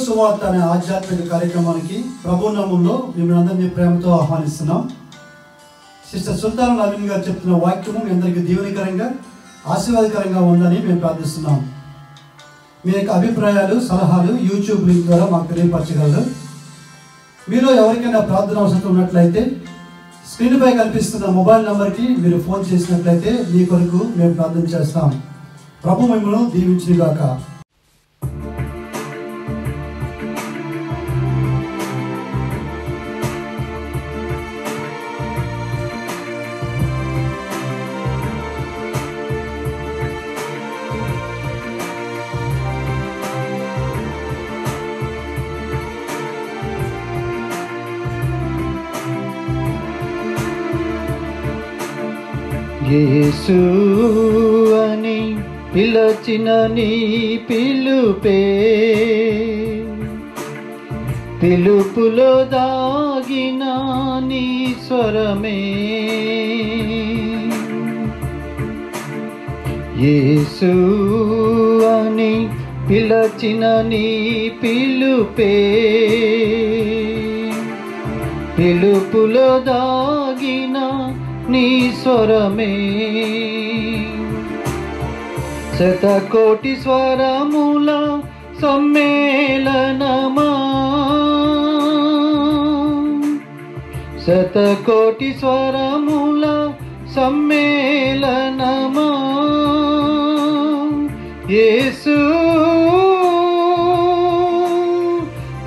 సువార్త అనే ఆధ్యాత్మిక కార్యక్రమానికి ప్రభు నామములో మిమ్మల్ని అందరినీ ప్రేమతో ఆహ్వానిస్తున్నాం. సిస్టర్ సుల్తాన్ నవీన్ గారు చెప్తున్న వాక్యము మీ అందరికీ దీవెనకరంగా ఆశీర్వాదకరంగా ఉందని మేము ప్రార్థిస్తున్నాం. మీ యొక్క అభిప్రాయాలు సలహాలు యూట్యూబ్ లింక్ ద్వారా మాకు తెలియపరచగలరు. మీలో ఎవరికైనా ప్రార్థన అవసరం ఉన్నట్లయితే స్క్రీన్పై కనిపిస్తున్న మొబైల్ నెంబర్కి మీరు ఫోన్ చేసినట్లయితే మీ కొరకు మేము ప్రార్థన చేస్తాం. ప్రభు మిమ్మల్ని దీవించుగాక. యేసు అని పిలచిన నీ పిలుపే పిలుపులో దాగిన నీ స్వరమే. యేసు అని పిలచిన నీ పిలుపే పిలుపులో దాగిన నీ స్వరమే. శతకోటి స్వరముల సమ్మేళనమా, శతకోటి స్వరముల సమ్మేళనమా. యేసు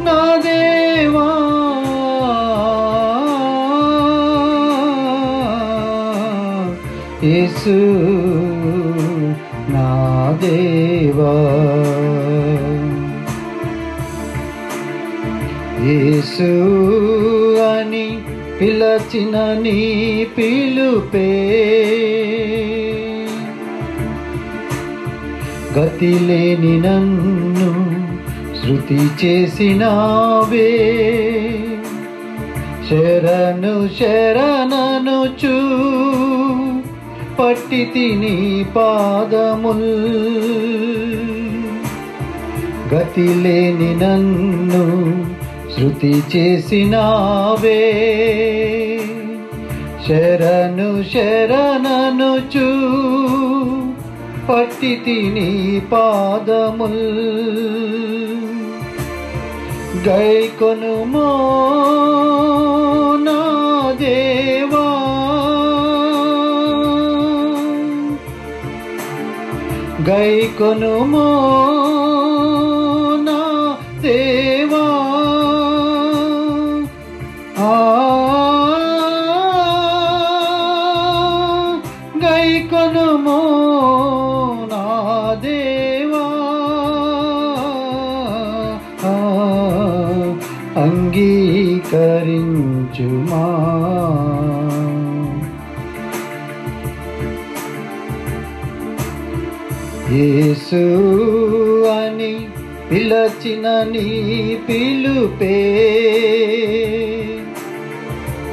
నా దేవా, యేసు నా దేవా. యేసు అని పిలచిన నీ పిలుపే గతిలేని నన్ను శృతి చేసినావే. శరణు శరణనుచు పట్టి తిని పాదముల్, గతిలేని నన్ను శృతి చేసినావే. శరణు శరణనుచు పట్టి తిని పాదముల్. గైకొనుమో నా దేవా, గైకొనుమో నా దేవా. గైకొనుమో నా దేవా. అంగీకరించుమా. యేసు అని పిలచిన నీ పిలుపే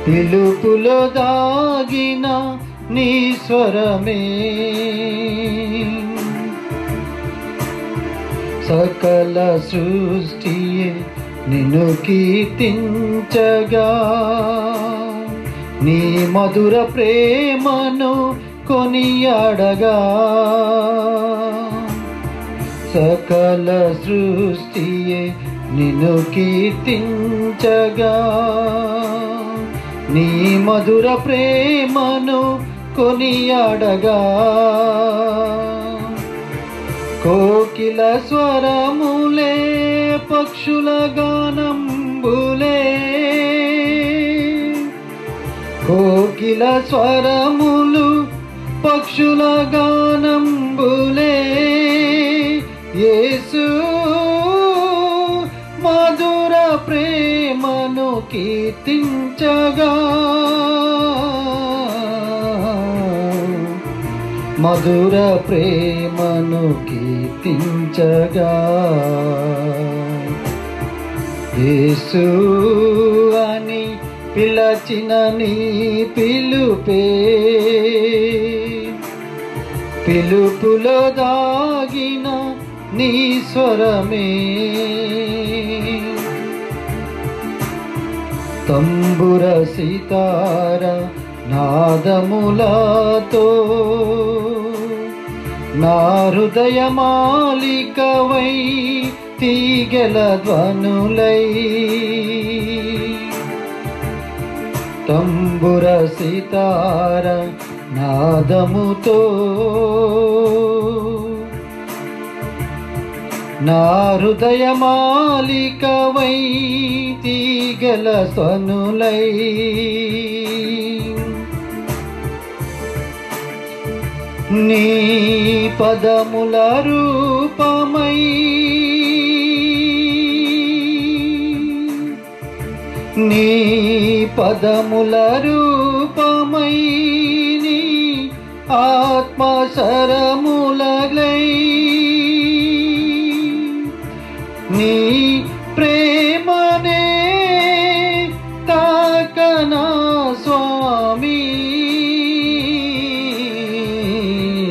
పిలుపులో దాగిన నీ స్వరమే. సకల సృష్టియే నిన్ను కీర్తించగా, నీ మధుర ప్రేమను కొనియాడగా. సకల సృష్టియే నిన్ను కీర్తించగా, నీ మధుర ప్రేమను కొనియాడగా. కోకిల స్వరములే పక్షుల గానంబులే, కోకిల స్వరములు పక్షుల గానంబులే. యేసు మధుర ప్రేమను కీర్తించగా, మధుర ప్రేమను కీర్తించగా. యేసు అని పిలచిన నీ పిలుపే పిలుపులో దాగిన నీ స్వరమే. తంబుర సితార నాదములతో నా హృదయమాలికవై తీగెల ధ్వనులై తంబుర సితార నాదముతో నా హృదయమాలికవై తీగెల ధ్వనులై నీ పదముల రూపమై నీ పదముల రూపమై నీ ఆత్మశరములై నీ ప్రేమనే తాకనా స్వామి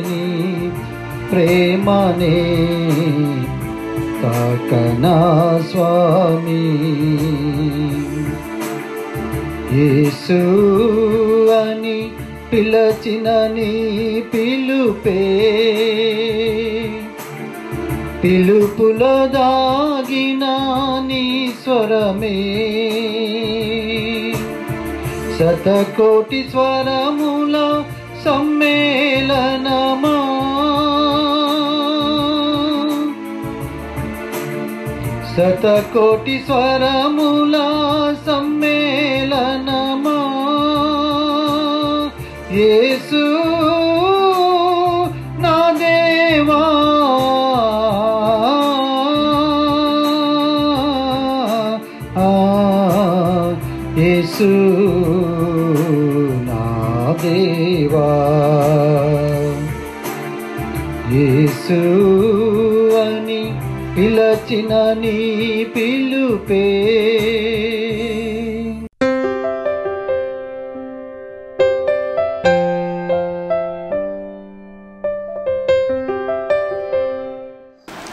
నీ ప్రేమనే తాకనా స్వామి యేసు అని పిలచిన నీ పిలుపే పిలుపులో దాగిన నీ స్వరమే శతకోటి స్వరముల సమ్మేళనమా శతకోటి స్వరముల సమ్మేళనమా యేసు నా దేవా యేసు నా దేవా యేసు అని పిలచిన నీ పిలుపే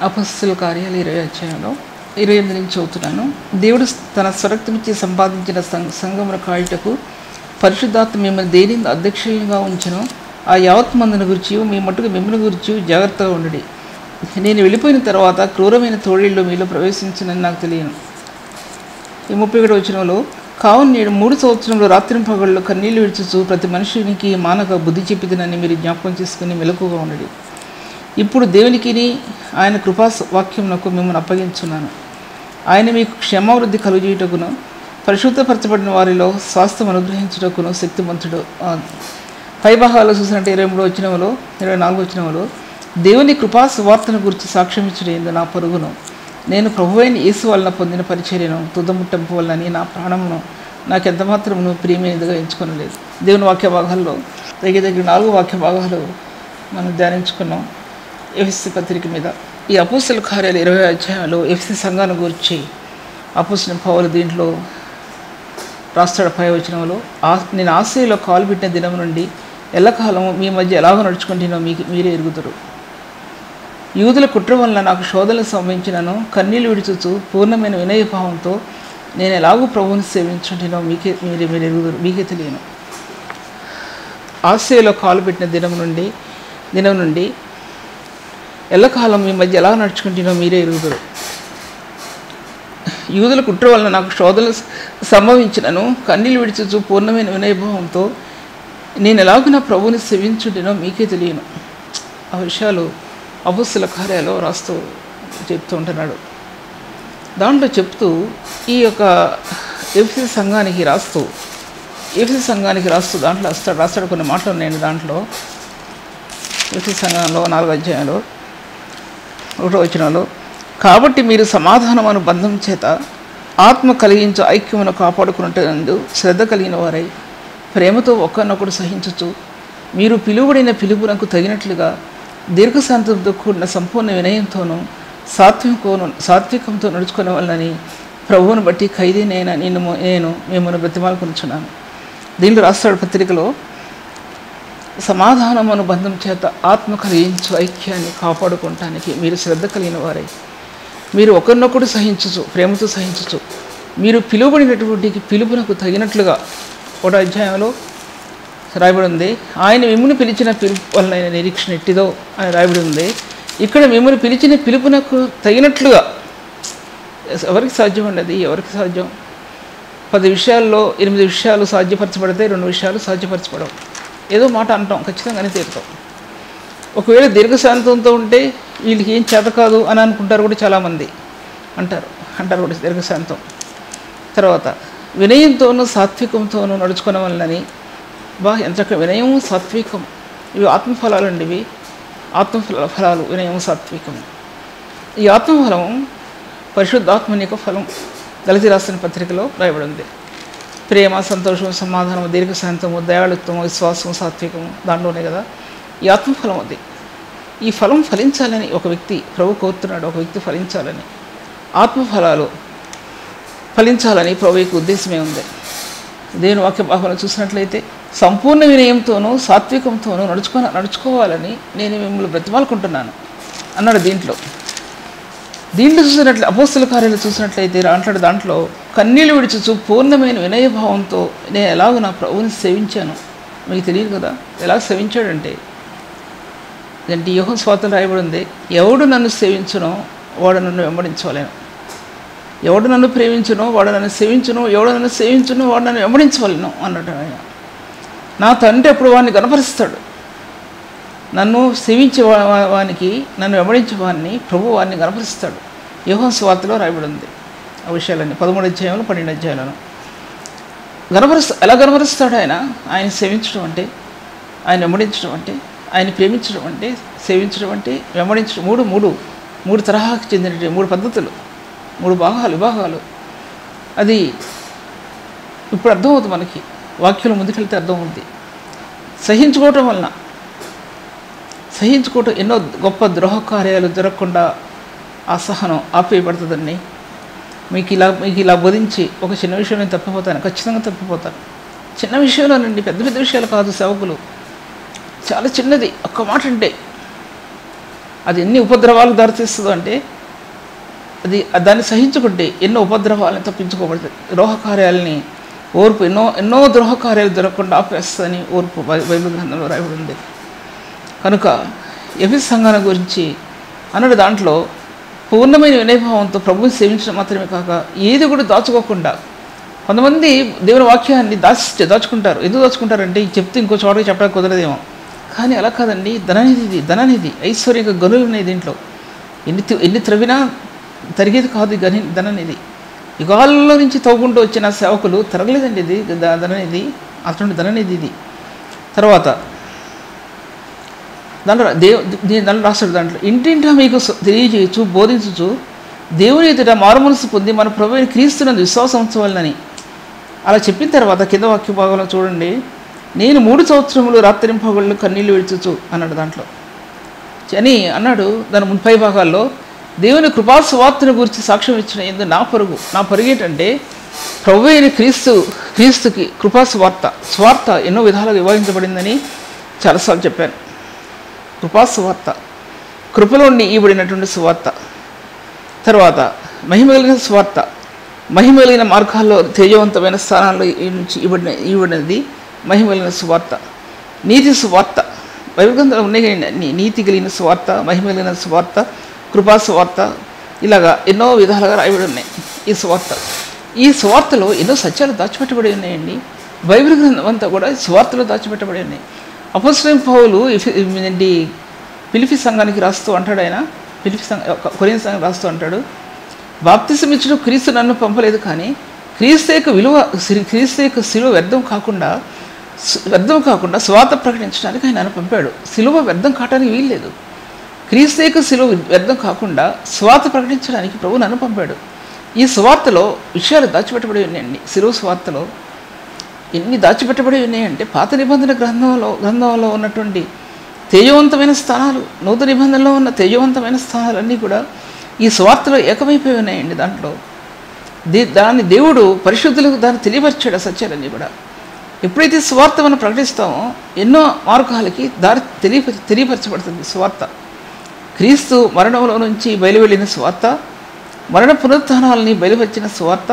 అపొస్తలుల కార్యాలు 20వ అధ్యాయంలో 28 నుంచి చదువుతున్నాను. దేవుడు తన స్వరక్తమిచ్చి సంపాదించిన సంఘమును కాయుటకు పరిశుద్ధాత్మ మిమ్మల్ని దేనిని అధ్యక్షులుగా ఉంచెను ఆ యావత్ మందుని గురించి మీ మట్టుకు మిమ్మల్ని గురించి జాగ్రత్తగా ఉండడి. నేను వెళ్ళిపోయిన తర్వాత క్రూరమైన తోడిళ్ళు మీలో ప్రవేశించనని నాకు తెలియను. ఈ 31వ వచనంలో కావున నేను 3 సంవత్సరంలో రాత్రి పగళ్ళు కన్నీళ్లు విడుచుచు ప్రతి మనుషునికి మానక బుద్ధి చెప్పిదనని మీరు జ్ఞాపకం చేసుకుని మెలకుగా ఉండడి. ఇప్పుడు దేవునికి ఆయన కృపా వాక్యమునకు మిమ్మల్ని అప్పగించున్నాను. ఆయన మీకు క్షమావృద్ధి కలుగుటకును పరిశుద్ధపరచబడిన వారిలో స్వాస్థ్యం అనుగ్రహించుటకును శక్తిమంతుడు. పై భాగాల్లో చూసినట్టు 23వ వచనంలో 24వ వచనంలో దేవుని కృపా సువార్తను గురించి సాక్ష్యం ఇచ్చుట నా పరుగును నేను ప్రభువైన యేసు వలన పొందిన పరిచర్యను తుదముట్టంపు వలనని నా ప్రాణమును నాకు ఎంత మాత్రమును ప్రియమైనదిగా ఎంచుకొనలేదు. దేవుని వాక్య భాగాల్లో దగ్గర 4 వాక్య భాగాలు మనం ధ్యానించుకున్నాం. ఎఫెసీ పత్రిక మీద ఈ అపొస్తలుల కార్యాలు 20వ అధ్యాయంలో ఎఫెసీ సంఘాన్ని గురించి అపొస్తలుడైన పౌలు దీంట్లో రాస్తాడు. 5వ వచనంలో నేను ఆసియాలో కాలు పెట్టిన దినం నుండి ఎల్లకాలము మీ మధ్య ఎలాగో నడుచుకుంటున్నో మీరే ఎరుగుతారు. యూదుల కుట్ర వలన నాకు శోధనలు సంభవించినను కన్నీళ్లు విడుచుచు పూర్ణమైన వినయభావంతో నేను ఎలాగూ ప్రభువుని సేవించుంటున్నో మీరు ఎరుగుతారు, మీకే తెలియను. ఆసియాలో కాలు పెట్టిన దినం నుండి ఎల్లకాలం మీ మధ్య ఎలా నడుచుకుంటున్నో మీరే ఎరుగుతారు. యూదుల కుట్ర వలన నాకు శోధనలు సంభవించినను కన్నీళ్ళు విడిచుచు పూర్ణమైన వినయభావంతో నేను ఎలాగూ నా ప్రభువుని సేవించుంటేనో మీకే తెలియను. ఆ విషయాలు అపొస్తలుల కార్యాలు రాస్తూ చెప్తూ ఉంటున్నాడు. దాంట్లో చెప్తూ ఈ యొక్క ఎఫెసీ సంఘానికి రాస్తూ దాంట్లో రాస్తాడు కొన్ని మాటలు ఉన్నాయండి. దాంట్లో ఎఫెసీ సంఘంలో 4వ అధ్యాయంలో 1వ వచనంలో కాబట్టి మీరు సమాధానమను బంధం చేత ఆత్మ కలిగించు ఐక్యమును కాపాడుకున్నట్టు శ్రద్ధ కలిగిన వారై ప్రేమతో ఒకరినొకడు సహించుచు మీరు పిలువబడిన పిలుపునకు తగినట్లుగా దీర్ఘశాంతంతో కూడిన సంపూర్ణ వినయంతోనూ సాత్వికంతో నడుచుకునే వాళ్ళని ప్రభువును బట్టి ఖైదీనైనా నేను మిమ్మల్ని బ్రతిమాలుకొనుచున్నాను. దీంట్లో రాస్తాడు పత్రికలో సమాధానమును బంధం చేత ఆత్మ కలిగించు ఐక్యాన్ని కాపాడుకోవటానికి మీరు శ్రద్ధ కలిగిన వారై మీరు ఒకరినొకడు సహించుచు ప్రేమతో సహించుచు మీరు పిలువబడినటువంటి పిలుపునకు తగినట్లుగా ఒకటో అధ్యాయంలో రాయబడి ఉంది. ఆయన మిమ్మల్ని పిలిచిన పిలుపు వలన నిరీక్షణ ఎట్టిదో అని రాయబడి ఉంది. ఇక్కడ మిమ్మల్ని పిలిచిన పిలుపునకు తగినట్లుగా ఎవరికి సాధ్యం అండి? అది ఎవరికి సాధ్యం? 10 విషయాల్లో 8 విషయాలు సాధ్యపరచబడితే 2 విషయాలు సాధ్యపరచబడవు. ఏదో మాట అంటాం, ఖచ్చితంగానే తీరుతాం. ఒకవేళ దీర్ఘశాంతంతో ఉంటే వీళ్ళకి ఏం చేత కాదు అని అనుకుంటారు కూడా చాలామంది అంటారు కూడా దీర్ఘశాంతం. తర్వాత వినయంతోనూ సాత్వికంతోనూ నడుచుకునే వాళ్ళని ఎంత వినయం సాత్వికం ఇవి ఆత్మఫలాలు అండి. ఇవి ఆత్మఫలాలు, వినయం సాత్వికం. ఈ ఆత్మఫలం పరిశుద్ధాత్మని యొక్క ఫలం గలతీ రాసిన పత్రికలో రాయబడి ఉంది. ప్రేమ, సంతోషం, సమాధానం, దీర్ఘశాంతము, దయాళుత్వము, విశ్వాసము, సాత్వికము దాంట్లోనే కదా ఈ ఆత్మఫలం. అది ఈ ఫలం ఫలించాలని ఒక వ్యక్తి ప్రభు కోరుతున్నాడు. ఒక వ్యక్తి ఫలించాలని, ఆత్మఫలాలు ఫలించాలని ప్రభు యొక్క ఉద్దేశమే ఉంది. దేవుని వాక్య భాగంలో చూసినట్లయితే సంపూర్ణ వినయంతోనూ సాత్వికంతోనూ నడుచుకోవాలని నేను మిమ్మల్ని బ్రతిమాలుకుంటున్నాను అన్నాడు. దీంట్లో చూసినట్లు అపోస్తల కార్యాలు చూసినట్లయితే అంటాడు, దాంట్లో కన్నీళ్ళు విడిచుచు పూర్ణమైన వినయభావంతో నేను ఎలాగ నా ప్రభువుని సేవించాను. మీకు తెలియదు కదా ఎలా సేవించాడంటే, యోహాను సువార్తలో రాయబడి ఉంది, ఎవడు నన్ను సేవించునో వాడు నన్ను వెంబడించవలేను, ఎవడు నన్ను ప్రేమించునో వాడు నన్ను సేవించును, ఎవడు నన్ను సేవించునో వాడు నన్ను వెంబడించవలను అన్నాడు ఆయన. నా తండ్రి ఎప్పుడు వాడిని గణపరుస్తాడు. నన్ను సేవించే వానికి, నన్ను వెంబడించే వాడిని ప్రభు వారిని గణపరుస్తాడు. యోహాను సువార్తలో రాయబడి ఉంది ఆ విషయాలన్నీ 13 అధ్యాయంలో 12 అధ్యాయాలను. ఎలా గణపరుస్తాడు ఆయన సేవించడం అంటే, ఆయన వెంబడించడం అంటే, ఆయన ప్రేమించడం అంటే, సేవించడం అంటే, వెంబడించడం. మూడు తరహాకి చెందిన 3 పద్ధతులు, 3 విభాగాలు. అది ఇప్పుడు అర్థమవుతుంది మనకి, వాక్యంలో ముందుకెళ్తే అర్థమవుతుంది. సహించుకోవటం ఎన్నో గొప్ప ద్రోహ కార్యాలు జరగకుండా ఆ సహనం ఆపేయబడుతుందండి. మీకు ఇలా బోధించి ఒక చిన్న విషయం నేను తప్పిపోతాను, ఖచ్చితంగా తప్పిపోతాను. చిన్న విషయంలోనండి, పెద్ద విషయాలు కాదు. సేవకులు చాలా చిన్నది, ఒక్క మాట అంటే అది ఎన్ని ఉపద్రవాలు దారితీస్తుందో అంటే, దాన్ని సహించుకుంటే ఎన్నో ఉపద్రవాలను తప్పించుకోబడుతుంది. ద్రోహ కార్యాలని ఓర్పు, ఎన్నో ద్రోహ కార్యాలు జరగకుండా ఆపేస్తుందని ఓర్పు బైబిల్ గ్రంథంలో రాయబడి ఉంది. కనుక ఎఫెసు సంఘాల గురించి అన్నాడు, దాంట్లో పూర్ణమైన వినయభావంతో ప్రభువుని సేవించడం మాత్రమే కాక ఏది కూడా దాచుకోకుండా. కొంతమంది దేవుని వాక్యాన్ని దాచుకుంటారు. ఎందుకు దాచుకుంటారంటే చెప్తే ఇంకో చోటకి చెప్పడానికి కుదరదేమో. కానీ అలా కాదండి. ధననిధి ఐశ్వర్య గనులు ఉన్నాయి దీంట్లో. ఎన్ని త్రవినా తరిగేది కాదు ఈ ధననిధి. యుగాల్లో నుంచి తవ్వుకుంటూ వచ్చిన సేవకులు తరగలేదండి ఇది ధననిధి. అటువంటి ధననిధి ఇది. తర్వాత దాంట్లో రాస్తాడు, దాంట్లో ఇంటింటా మీకు తెలియజేయచ్చు, బోధించచ్చు, దేవుని ఎదుట మారుమనసు పొంది మన ప్రభువుని క్రీస్తునందు విశ్వాసం ఉంచవాలని. అలా చెప్పిన తర్వాత కింద వాక్య భాగంలో చూడండి, నేను 3 సంవత్సరములు రాత్రింపగళ్ళు కన్నీళ్ళు విడిచచ్చు అన్నాడు దాంట్లో అని అన్నాడు. దాని 30 భాగాల్లో దేవుని కృపా సువార్తను గురించి సాక్ష్యం ఇచ్చిన ఎందు నా పరుగు ఏంటంటే ప్రభు అయిన క్రీస్తుకి కృపా స్వార్థ ఎన్నో విధాలుగా విభజించబడిందని చాలాసార్లు చెప్పాను. కృపా సువార్త, కృపలో ఇవ్వబడినటువంటి సువార్త. తర్వాత మహిమ కలిగిన సువార్త, మహిమ కలిగిన మార్గాల్లో తేజవంతమైన స్థానాల్లో నుంచి ఇవ్వబడినది మహిమ కలిగిన సువార్త. నీతి సువార్త, బైబిల్ గ్రంథంలో ఉన్నాయి. నీతి కలిగిన సువార్త, మహిమ కలిగిన సువార్త, కృపా సువార్త, ఇలాగా ఎన్నో విధాలుగా రాయబడి ఉన్నాయి ఈ సువార్తలో ఎన్నో సత్యాలు దాచిపెట్టబడి ఉన్నాయండి. బైబిల్ గ్రంథం అంతా కూడా సువార్తలో దాచిపెట్టబడి ఉన్నాయి. అపోస్తలుడైన పౌలు ఫిలిప్పీ సంఘానికి రాస్తూ అంటాడు, కొరింథీ సంఘానికి రాస్తూ అంటాడు, బాప్తిసం ఇచ్చుటకు క్రీస్తు నన్ను పంపలేదు, కానీ క్రీస్తు యొక్క శిలువ వ్యర్థం కాకుండా సువార్త ప్రకటించడానికి ఆయన నన్ను పంపాడు. శిలువ వ్యర్థం కావడానికి వీల్లేదు. క్రీస్తు యొక్క శిలువ వ్యర్థం కాకుండా సువార్త ప్రకటించడానికి ప్రభు నన్ను పంపాడు. ఈ సువార్తలో విషయాలు దాచిపెట్టబడి ఉన్నాయండి. శిలువ సువార్తలో ఎన్ని దాచిపెట్టబడి ఉన్నాయంటే, పాత నిబంధన గ్రంథంలో ఉన్నటువంటి తేజవంతమైన స్థానాలు, నూతన నిబంధనలో ఉన్న తేజవంతమైన స్థానాలన్నీ కూడా ఈ సువార్తలో ఏకమైపోయి ఉన్నాయండి. దాన్ని దేవుడు పరిశుద్ధులకు దాన్ని తెలియపరిచాడు. సత్యాలన్నీ కూడా ఎప్పుడైతే సువార్త మనం ప్రకటిస్తామో ఎన్నో మార్గాలకి దారి తెలియపరచబడుతుంది. సువార్త క్రీస్తు మరణంలో నుంచి బయలువెళ్ళిన సువార్త, మరణ పునరుత్థానాలని బయలుపరిచిన సువార్త,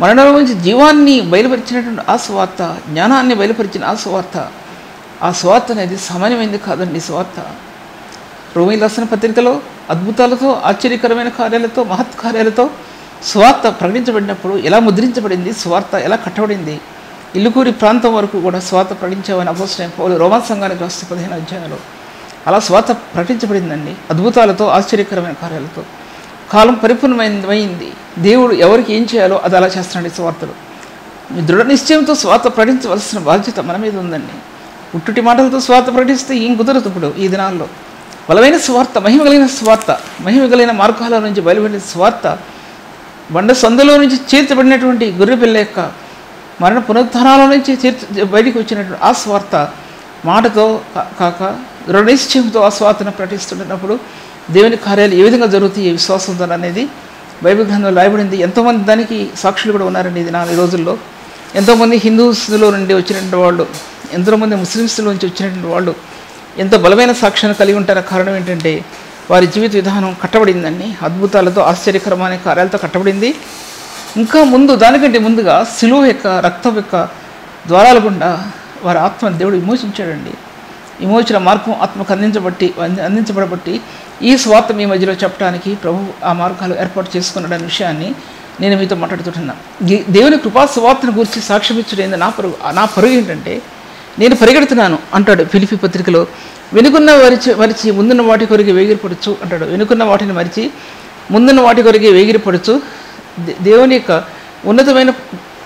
మరణంలో నుంచి జీవాన్ని బయలుపరిచినటువంటి ఆ సువార్త, జ్ఞానాన్ని బయలుపరిచిన ఆ సువార్త, ఆ సువార్త అనేది సామాన్యమైంది కాదండి. సువార్త రోమీ రాసిన పత్రికలో అద్భుతాలతో, ఆశ్చర్యకరమైన కార్యాలతో, మహత్ కార్యాలతో సువార్త ప్రకటించబడినప్పుడు ఎలా ముద్రించబడింది, సువార్త ఎలా కట్టబడింది, ఇల్లుకూరి ప్రాంతం వరకు కూడా స్వార్థ ప్రకటించామని అపోస్తలుడైన పౌలు రోమా సంఘానికి రాస్తే 15 అధ్యాయాలు అలా స్వార్థ ప్రకటించబడిందండి. అద్భుతాలతో, ఆశ్చర్యకరమైన కార్యాలతో కాలం పరిపూర్ణమైంది. దేవుడు ఎవరికి ఏం చేయాలో అది అలా చేస్తున్నాడు. ఈ స్వార్థలు మీ దృఢ నిశ్చయంతో స్వార్థ ప్రకటించవలసిన బాధ్యత మన మీద ఉందండి. ఉట్టుటి మాటలతో స్వార్థ ప్రకటిస్తే ఏం కుదరదు. ఇప్పుడు ఈ దినాల్లో బలమైన స్వార్థ, మహిమ కలిగిన స్వార్థ, మహిమ కలిగిన మార్గాల నుంచి బయలుపడిన స్వార్థ, బండ సందులో నుంచి చేర్చబడినటువంటి గొర్రె పిల్ల యొక్క మరణ పునరుద్ధానాల నుంచి బయటికి వచ్చినటువంటి ఆ స్వార్థ మాటతో కాక దృఢ నిశ్చయంతో ఆ స్వార్థను ప్రకటిస్తున్నప్పుడు దేవుని కార్యాలు ఏ విధంగా జరుగుతాయి విశ్వాసంతో అనేది బైబిల్ గ్రంథంలో రాయబడింది. ఎంతోమంది దానికి సాక్షులు కూడా ఉన్నారండి ఈ రోజుల్లో. ఎంతోమంది హిందూస్లో నుండి వచ్చినటువంటి వాళ్ళు, ఎంతోమంది ముస్లిమ్స్లో నుంచి వచ్చినటువంటి వాళ్ళు ఎంతో బలమైన సాక్ష్యాన్ని కలిగి ఉంటారో కారణం ఏంటంటే వారి జీవిత విధానం కట్టబడిందండి. అద్భుతాలతో, ఆశ్చర్యకరమైన కార్యాలతో కట్టబడింది. ఇంకా ముందు, దానికంటే ముందుగా శిలువ యొక్క రక్తం యొక్క ద్వారాల గుండా వారి ఆత్మను దేవుడు విమోచించాడండి. విమోచన మార్గం ఆత్మకు అందించబడబట్టి ఈ స్వార్థ మీ మధ్యలో చెప్పడానికి ప్రభు ఆ మార్గాలు ఏర్పాటు చేసుకున్నాడనే విషయాన్ని నేను మీతో మాట్లాడుతుంటున్నా. దేవుని కృపా స్వార్థను గురించి సాక్ష్యం ఇచ్చడం నా పరుగు ఏంటంటే, నేను పరిగెడుతున్నాను అంటాడు ఫిలిప్పీ పత్రికలో. వెనుకున్న మరిచి ముందున్న వాటి కొరకు వేగిరపడచ్చు అంటాడు. వెనుకున్న వాటిని మరిచి ముందున్న వాటి కొరకు వేగిరపడచ్చు. దేవుని యొక్క ఉన్నతమైన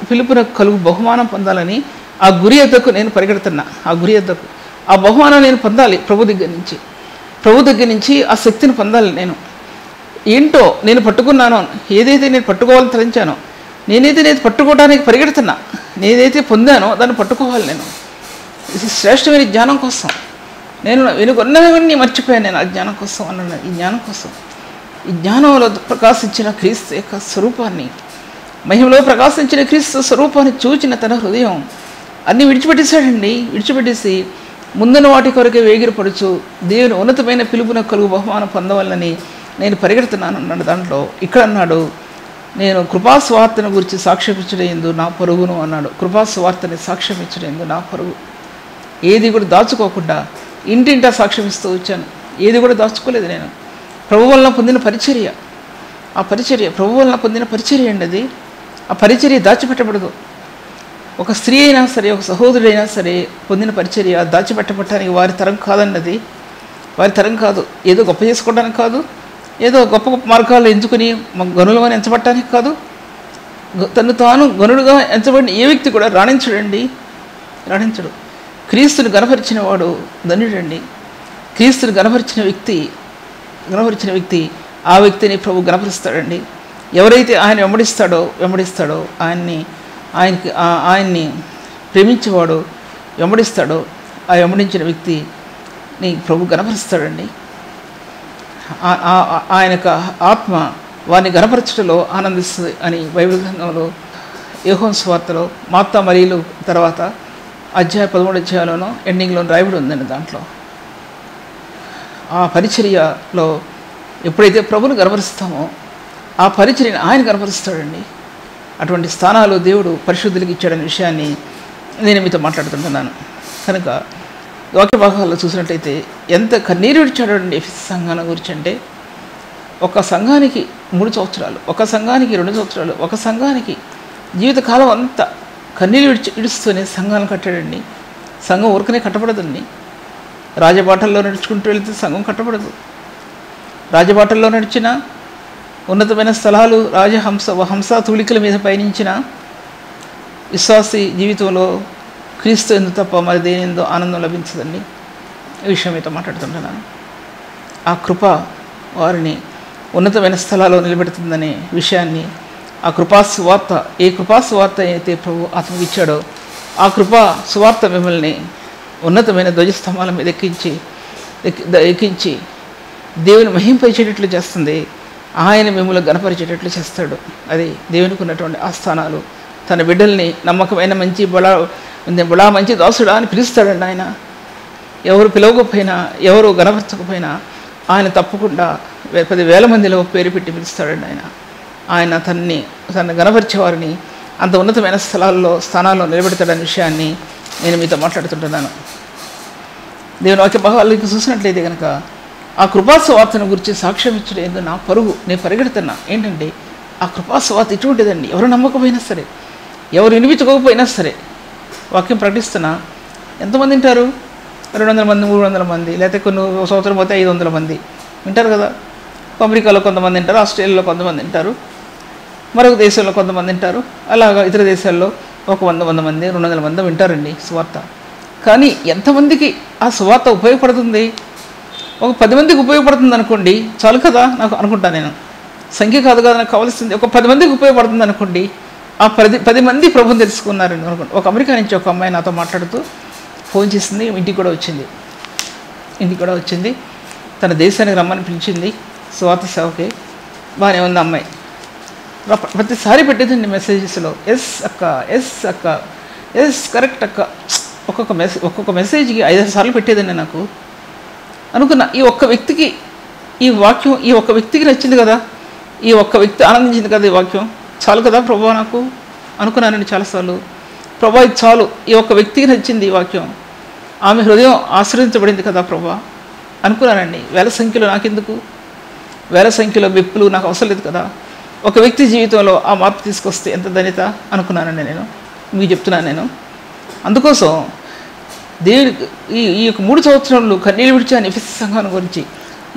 పిలుపునకు కలుగు బహుమానం పొందాలని ఆ గురి ఎద్దకు నేను పరిగెడుతున్నా. ఆ గురి ఎద్దకు ఆ బహుమానం నేను పొందాలి. ప్రభు దగ్గర నుంచి ఆ శక్తిని పొందాలి. నేను ఏంటో నేను పట్టుకున్నానో, ఏదైతే నేను పట్టుకోవాలని తలంచానో, నేనైతే పట్టుకోవడానికి పరిగెడుతున్నా, నేనైతే పొందానో దాన్ని పట్టుకోవాలి. నేను ఇది శ్రేష్టమైన జ్ఞానం కోసం నేను వెనుకొన్నవన్నీ మర్చిపోయాను. నేను ఆ జ్ఞానం కోసం అన్నాను. ఈ జ్ఞానం కోసం, ఈ జ్ఞానంలో ప్రకాశించిన క్రీస్తు యొక్క స్వరూపాన్ని, మహిమలో ప్రకాశించిన క్రీస్తు స్వరూపాన్ని చూచిన తన హృదయం అన్నీ విడిచిపెట్టేశాడండి. విడిచిపెట్టేసి ముందున్న వాటి కొరకే వేగిరపడుచు దేవుని ఉన్నతమైన పిలుపున కలుగు బహుమానం పొందవాలని నేను పరిగెడుతున్నాను అన్నాడు. దాంట్లో ఇక్కడ అన్నాడు, నేను కృపాస్వార్తను గురించి సాక్ష్యమిచ్చడందు నా పరుగును అన్నాడు. కృపాస్వార్తని సాక్ష్యమిచ్చడందు నా పరుగు. ఏది కూడా దాచుకోకుండా ఇంటింటా సాక్ష్యమిస్తూ వచ్చాను. ఏది కూడా దాచుకోలేదు. నేను ప్రభు వలన పొందిన పరిచర్య, ఆ పరిచర్య ప్రభు వలన పొందిన పరిచర్య అండి. అది ఆ పరిచర్య దాచిపెట్టబడదు. ఒక స్త్రీ అయినా సరే, ఒక సహోదరుడైనా సరే పొందిన పరిచర్య దాచిపెట్టబట్టడానికి వారి తరం కాదన్నది. వారి తరం కాదు. ఏదో గొప్ప చేసుకోవడానికి కాదు, ఏదో గొప్ప గొప్ప మార్గాలు ఎంచుకుని గనులుగా ఎంచబట్టడానికి కాదు. తను తాను గనుడుగా ఎంచబడిన ఏ వ్యక్తి కూడా రాణించడు. క్రీస్తుని గణపరిచిన వాడు ధన్యుడండి. క్రీస్తుని గణపరిచిన వ్యక్తి ఆ వ్యక్తిని ప్రభు గణపరుస్తాడండి. ఎవరైతే ఆయన వెంబడిస్తాడో ఆయన్ని ప్రేమించేవాడు వెంబడిస్తాడో ఆ వెంబడించిన వ్యక్తిని ప్రభు గణపరుస్తాడండి. ఆయన యొక్క ఆత్మ వారిని గణపరచడంలో ఆనందిస్తుంది అని బైబిల్ గ్రంథంలో యోహాను సువార్తలో మార్తా మరియలు తర్వాత 13 అధ్యాయంలోనో ఎండింగ్లో రాయబడి ఉందండి. దాంట్లో ఆ పరిచర్యలో ఎప్పుడైతే ప్రభుని గణపరుస్తామో ఆ పరిచర్యని ఆయన గణపరుస్తాడండి. అటువంటి స్థానాలు దేవుడు పరిశుద్ధులకు ఇచ్చాడనే విషయాన్ని నేను మీతో మాట్లాడుతుంటున్నాను. కనుక వాక్య భాగాల్లో చూసినట్లయితే ఎంత కన్నీరు విడిచాడండి ఎఫెసు సంఘాల గురించి. అంటే ఒక సంఘానికి 3 సంవత్సరాలు, ఒక సంఘానికి 2 సంవత్సరాలు, ఒక సంఘానికి జీవితకాలం అంతా కన్నీరు విడుస్తూనే సంఘాలను కట్టాడండి. సంఘం ఊరికనే కట్టబడదండి. రాజబాటల్లో నడుచుకుంటూ వెళితే సంఘం కట్టబడదు. రాజబాటల్లో నడిచిన ఉన్నతమైన స్థలాలు, హంస తూలికల మీద పయనించిన విశ్వాసి జీవితంలో క్రీస్తు ఎందు తప్ప మరి దేనిందో ఆనందం లభించదండి. ఈ విషయం మీతో మాట్లాడుతుంటున్నాను. ఆ కృప వారిని ఉన్నతమైన స్థలాల్లో నిలబెడుతుందనే విషయాన్ని, ఆ కృపా సువార్త, ఏ కృపా సువార్త అయితే ప్రభు ఆత్మకి ఇచ్చాడో ఆ కృపా సువార్త మిమ్మల్ని ఉన్నతమైన ధ్వజస్తంభాల మీద ఎక్కించి దేవుని మహింపరిచేటట్లు చేస్తుంది. ఆయన మిమ్మల్ని గణపరిచేటట్లు చేస్తాడు. అది దేవునికి ఉన్నటువంటి ఆస్థానాలు. తన బిడ్డల్ని నమ్మకమైన బడా మంచి దాసుడా అని పిలుస్తాడండి ఆయన. ఎవరు పిలవకపోయినా, ఎవరు గణపరచకపోయినా ఆయన తప్పకుండా 10,000 మందిలో పేరు పెట్టి పిలుస్తాడండి ఆయన. ఆయన తనని గణపరిచేవారిని అంత ఉన్నతమైన స్థానాల్లో నిలబెడతాడనే విషయాన్ని నేను మీతో మాట్లాడుతుంటున్నాను. దేవుని వాక్య భాగాలకి చూసినట్లయితే కనుక ఆ కృపాసువార్తను గురించి సాక్ష్యం ఇచ్చడం ఏందో నా పరుగు, నేను పరిగెడుతున్నా. ఏంటంటే ఆ కృపాసువార్త ఇటువంటిదండి. ఎవరు నమ్మకపోయినా సరే, ఎవరు వినిపించకపోయినా సరే వాక్యం ప్రకటిస్తున్నా ఎంతమంది వింటారు? 200 మంది, 300 మంది, లేకపోతే కొన్ని సంవత్సరం పోతే 500 మంది వింటారు కదా. అమెరికాలో కొంతమంది వింటారు, ఆస్ట్రేలియాలో కొంతమంది వింటారు, మరొక దేశంలో కొంతమంది వింటారు, అలాగా ఇతర దేశాల్లో 100 మంది 200 మంది వింటారండి సువార్త. కానీ ఎంతమందికి ఆ సువార్త ఉపయోగపడుతుంది? ఒక 10 మందికి ఉపయోగపడుతుంది అనుకోండి, చాలు కదా నాకు అనుకుంటా. నేను సంఖ్య కాదు కదా నాకు కావాల్సింది, ఒక 10 మందికి ఉపయోగపడుతుంది అనుకోండి. ఆ 10 మంది ప్రభుని తెలుసుకున్నారని అనుకోండి. ఒక అమెరికా నుంచి ఒక అమ్మాయి నాతో మాట్లాడుతూ ఫోన్ చేసింది, ఇంటికి కూడా వచ్చింది. తన దేశానికి రమ్మని పిలిచింది సువార్త సేవకి. బాగానే ఉంది అమ్మాయి. ప్రతిసారి పెట్టేదండి మెసేజెస్లో, ఎస్ అక్క, ఎస్ కరెక్ట్ అక్క. ఒక్కొక్క మెసేజ్కి 5 సార్లు పెట్టేదండి. నాకు అనుకున్నా, ఈ ఒక్క వ్యక్తికి ఈ వాక్యం, ఈ ఒక్క వ్యక్తికి నచ్చింది కదా, ఈ ఒక్క వ్యక్తి ఆనందించింది కదా ఈ వాక్యం, చాలు కదా ప్రభా నాకు అనుకున్నానండి చాలాసార్లు. ప్రభా ఇది చాలు, ఈ ఒక్క వ్యక్తికి నచ్చింది ఈ వాక్యం, ఆమె హృదయం ఆశ్రయించబడింది కదా ప్రభా అనుకున్నానండి. వేల సంఖ్యలో నాకెందుకు, వేల సంఖ్యలో వ్యక్తులు నాకు అవసరం లేదు కదా, ఒక వ్యక్తి జీవితంలో ఆ మార్పు తీసుకొస్తే ఎంత ధన్యత అనుకున్నానండి. నేను మీకు చెప్తున్నాను. నేను అందుకోసం దేవుడికి ఈ యొక్క 3 సంవత్సరాలు కన్నీళ్ళు విడిచాను ఎఫెసు సంఘాన్ని గురించి.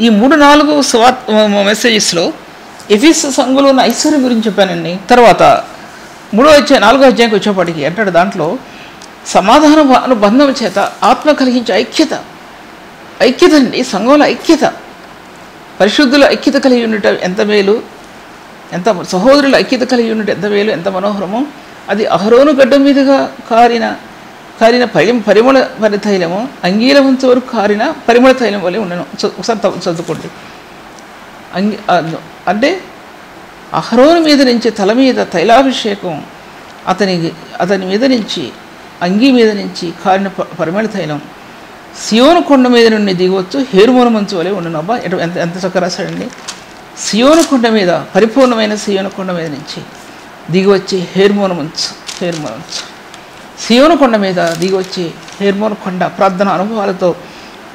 ఈ 3-4 మెసేజెస్లో ఎఫెసు సంఘంలో ఉన్న ఐశ్వర్యం గురించి చెప్పానండి. తర్వాత 4వ అధ్యాయంకి వచ్చేప్పటికి అంటాడు, దాంట్లో సమాధాన అనుబంధం చేత ఆత్మ కలిగించే ఐక్యత అండి. సంఘంలో ఐక్యత, పరిశుద్ధుల ఐక్యత కలిగి ఉండటం ఎంత మేలు, ఎంత సహోదరుల ఐక్యత కలిగి ఉండటం ఎంత మేలు, ఎంత మనోహరమో. అది అహరోను గడ్డ మీదుగా కారిన పరిమళ తైలము, అంగీల వంచు వరకు కారిన పరిమళ తైలం వల్ల ఉండను. ఒకసారి చదువుకోండి. అంటే అహరోను మీద నుంచి తల మీద తైలాభిషేకం, అతని మీద నుంచి అంగీ మీద నుంచి కారిన పరిమళ తైలం సియోను కొండ మీద నుండి దిగవచ్చు, హేర్మోను మంచు వలె ఉండను. అబ్బా ఎంత చక్కగా రాశాడండి. సియోను కొండ మీద, పరిపూర్ణమైన సియోను కొండ మీద నుంచి దిగివచ్చి హేర్మోను మంచు, సియోను కొండ మీద దిగివచ్చి హేర్మోను కొండ ప్రార్థన అనుభవాలతో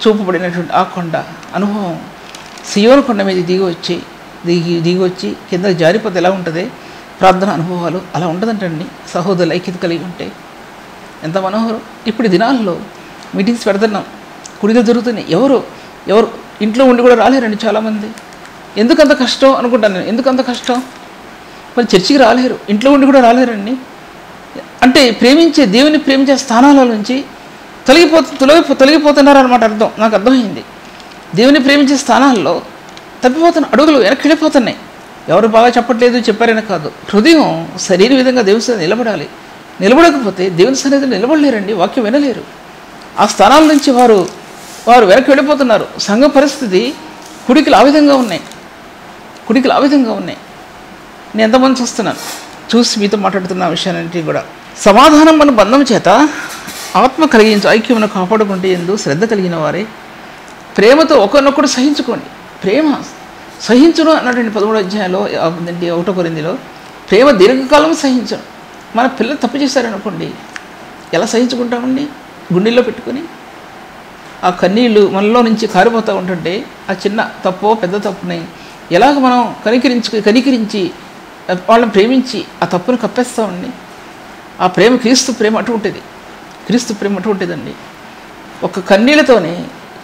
చూపబడినటువంటి ఆ కొండ అనుభవం, సియోను కొండ మీద దిగివచ్చి కింద జారిపోతే ఎలా ఉంటుంది ప్రార్థన అనుభవాలు, అలా ఉంటుందంటండి సహోదరులు ఐక్యత కలిగి ఉంటే. ఎంత మనోహరం. ఇప్పుడు దినాల్లో మీటింగ్స్ పెడుతున్నాం, కుడిగలు జరుగుతున్నాయి. ఎవరు ఇంట్లో ఉండి కూడా రాలేరండి చాలామంది. ఎందుకంత కష్టం అనుకుంటాను నేను. ఎందుకంత కష్టం? మరి చర్చికి రాలేరు, ఇంట్లో ఉండి కూడా రాలేరండి. అంటే దేవుని ప్రేమించే స్థానాల నుంచి తొలగిపోతున్నారన్నమాట అర్థం. నాకు అర్థమైంది. దేవుని ప్రేమించే స్థానాల్లో తప్పిపోతున్న అడుగులు వెనక్కి వెళ్ళిపోతున్నాయి. ఎవరు బాగా చెప్పట్లేదు చెప్పారని కాదు, హృదయం శరీర విధంగా దేవుని సన్నిధిలో నిలబడాలి. నిలబడకపోతే దేవుని సన్నిధిలో నిలబడలేరండి, వాక్యం వినలేరు. ఆ స్థానాల నుంచి వారు వెనక్కి వెళ్ళిపోతున్నారు. సంఘ పరిస్థితి కుడికిలు ఆ విధంగా ఉన్నాయి. నేను ఎంతమంది చూసి మీతో మాట్లాడుతున్న విషయాన్ని కూడా. సమాధానం మన బంధం చేత ఆత్మ కలిగించు ఐక్యమును కాపాడుకుంటే ఎందు శ్రద్ధ కలిగిన వారే ప్రేమతో ఒకరినొకడు సహించుకోండి. ప్రేమ సహించడం అన్నటువంటి 13వ అధ్యాయంలో 1వ కొరింథీలో ప్రేమ దీర్ఘకాలం సహించడం. మన పిల్లలు తప్పు చేశారనుకోండి, ఎలా సహించుకుంటామండి? గుండెల్లో పెట్టుకొని ఆ కన్నీళ్ళు మనలో నుంచి కారిపోతూ ఉంటుంటే ఆ చిన్న తప్పో పెద్ద తప్పుని ఎలాగ మనం కనికరించి వాళ్ళని ప్రేమించి ఆ తప్పును కప్పేస్తామండి. ఆ ప్రేమ క్రీస్తు ప్రేమ అటువంటిదండి. ఒక కన్నీళ్ళతోనే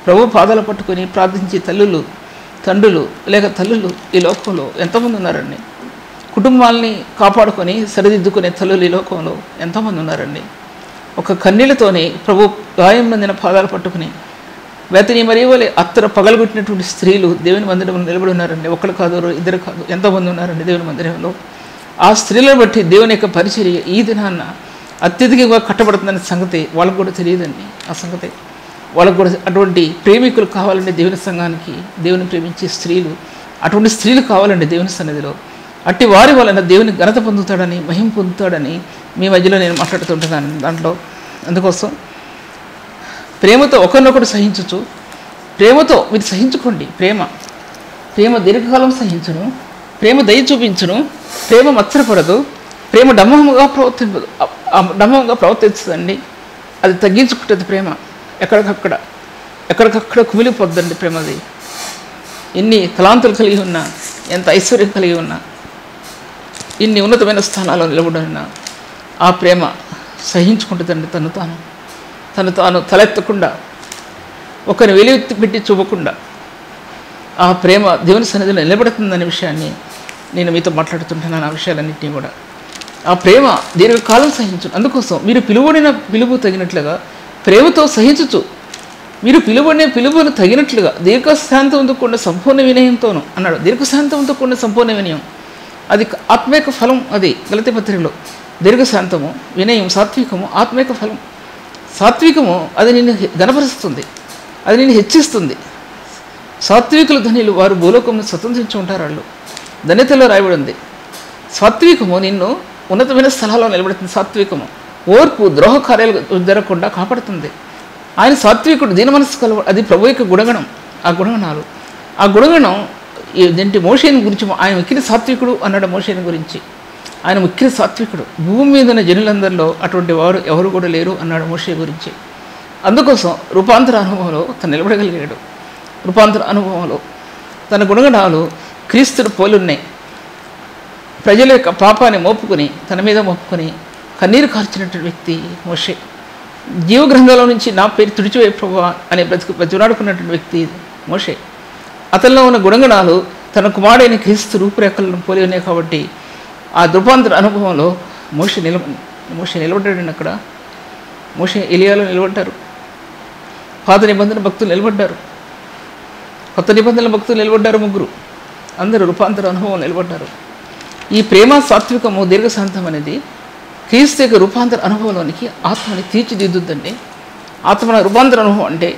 ప్రభు పాదాలు పట్టుకొని ప్రార్థించే తండ్రులు ఈ లోకంలో ఎంతమంది ఉన్నారండి. కుటుంబాలని కాపాడుకొని సరిదిద్దుకునే తల్లులు ఈ లోకంలో ఎంతమంది ఉన్నారండి. ఒక కన్నీళ్ళతోనే ప్రభు గాయం పొందిన పాదాలు పట్టుకుని బేతనీ మరియు వాళ్ళ అత్తర పగలగొట్టినటువంటి స్త్రీలు దేవుని మందిరంలో నిలబడి ఉన్నారండి. ఒకరు కాదు, ఇద్దరు కాదు, ఎంతోమంది ఉన్నారండి దేవుని మందిరంలో. ఆ స్త్రీలను బట్టి దేవుని యొక్క పరిచర్య ఈ దినాన్న అత్యధికంగా కట్టబడుతుందనే సంగతి వాళ్ళకు కూడా తెలియదండి. ఆ సంగతి వాళ్ళకు కూడా అటువంటి ప్రేమికులు కావాలండి దేవుని సంఘానికి. దేవుని ప్రేమించే స్త్రీలు, అటువంటి స్త్రీలు కావాలండి దేవుని సన్నిధిలో. అట్టి వారి వలన దేవుని ఘనత పొందుతాడని, మహిమ పొందుతాడని మీ మధ్యలో నేను మాట్లాడుతుంటున్నాను దాంట్లో. అందుకోసం ప్రేమతో ఒకరినొకడు సహించచ్చు. ప్రేమతో మీరు సహించుకోండి. ప్రేమ దీర్ఘకాలం సహించును, ప్రేమ దయ చూపించును, ప్రేమ మత్సరపడదు, ప్రేమ డంబంగా ప్రవర్తిస్తుందండి. అది తగ్గించుకుంటుంది ప్రేమ. ఎక్కడికక్కడ కుమిలిపోద్దండి ప్రేమది. ఎన్ని తలాంతులు కలిగి ఉన్నా, ఎంత ఐశ్వర్యం కలిగి ఉన్నా, ఇన్ని ఉన్నతమైన స్థానాల్లో నిలబడినా ఆ ప్రేమ సహించుకుంటుందండి. తను తాను తలెత్తకుండా, ఒకరిని వెలివెత్తి పెట్టి చూపకుండా ఆ ప్రేమ దేవుని సన్నిధిలో నిలబడుతుందనే విషయాన్ని నేను మీతో మాట్లాడుతుంటున్నాను. ఆ విషయాలన్నింటినీ కూడా ఆ ప్రేమ దీర్ఘకాలం సహించు. అందుకోసం మీరు పిలుపు తగినట్లుగా ప్రేమతో సహించచ్చు. మీరు పిలుపును తగినట్లుగా దీర్ఘశాంతంతో కూడిన సంపూర్ణ వినయంతోను అన్నాడు. దీర్ఘశాంతంతో కూడిన సంపూర్ణ వినయం అది ఆత్మీక ఫలం. అది గలతీ పత్రికలో దీర్ఘశాంతము, వినయం, సాత్వికము ఆత్మీక ఫలం. సాత్వికము అది నిన్ను గణపరుస్తుంది, అది నిన్ను హెచ్చిస్తుంది. సాత్వికులు ధనిలు, వారు భూలోకంను స్వతంత్రించి ఉంటారు. వాళ్ళు ధన్యతలో రాయబడి ఉంది. సాత్వికము నిన్ను ఉన్నతమైన స్థలాల్లో నిలబెడుతుంది. సాత్వికము ఓర్పు, ద్రోహ కార్యాలు జరగకుండా కాపాడుతుంది. ఆయన సాత్వికుడు, దీన మనస్సు కలవ, అది ప్రభు యొక్క గుణగణం. ఆ గుణగణం ఏంటి? మోషేని గురించి ఆయన మిక్కిలి సాత్వికుడు అన్నాడు. మోషేని గురించి ఆయన మిక్కిలి సాత్వికుడు. భూమి మీద ఉన్న జనులందరిలో అటువంటి వారు ఎవరు కూడా లేరు అన్నాడు మోషే గురించి. అందుకోసం రూపాంతర అనుభవంలో తను నిలబడగలిగాడు. రూపాంతర అనుభవంలో తన గుణగణాలు క్రీస్తుడు పోలున్నాయి. ప్రజల యొక్క పాపాన్ని మోపుకొని, తన మీద మోపుకొని కన్నీరు కార్చినటువంటి వ్యక్తి మోషే. జీవగ్రంథంలో నుంచి నా పేరు తుడిచివే ప్రభువా అనే బ్రతుకులాడుకున్నటువంటి వ్యక్తి మోషే. అతనిలో ఉన్న గుణగణాలు తన కుమారుడైన క్రీస్తు రూపురేఖలను పోలి ఉన్నాయి. కాబట్టి ఆ రూపాంతర అనుభవంలో మోషే నిలబడ్డాడండి. అక్కడ మోషే ఎలియాలో నిలబడ్డారు. పాత నిబంధన భక్తులు నిలబడ్డారు, కొత్త నిబంధనల భక్తులు నిలబడ్డారు. ముగ్గురు అందరూ రూపాంతర అనుభవం నిలబడ్డారు. ఈ ప్రేమ, సాత్వికము, దీర్ఘశాంతం అనేది క్రీస్తు యొక్క రూపాంతర అనుభవంలోనికి ఆత్మని తీర్చిదిద్దుద్దండి. ఆత్మ రూపాంతర అనుభవం అంటే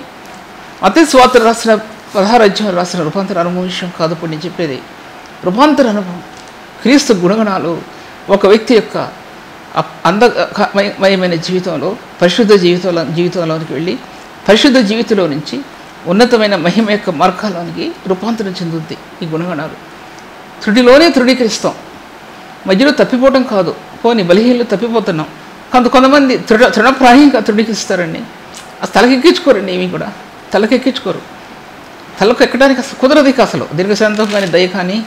మత్తయి సువార్త రాసిన 16వ అధ్యాయం రాసిన రూపాంతర అనుభవం విషయం కాదు. ఇప్పుడు నేను చెప్పేది రూపాంతర అనుభవం. క్రీస్తు గుణగణాలు ఒక వ్యక్తి యొక్క అందమయమైన జీవితంలో, పరిశుద్ధ జీవితంలోనికి వెళ్ళి పరిశుద్ధ జీవితంలో నుంచి ఉన్నతమైన మహిమ యొక్క మార్గాల్లోనికి రూపాంతరం చెందుద్ది. ఈ గుణగణాలు త్రుడిలోనే తృణీకరిస్తాం. మధ్యలో తప్పిపోవటం కాదు, పోనీ బలహీనలు తప్పిపోతున్నాం. కొంతమంది తృణప్రాయంగా తృణీకరిస్తారండి. అసలు తలకెక్కించుకోరండి. ఏమీ కూడా తలకెక్కించుకోరు. తలకు ఎక్కడానికి అసలు కుదరదు. అసలు దీర్ఘశాంతం కానీ, దయ కానీ,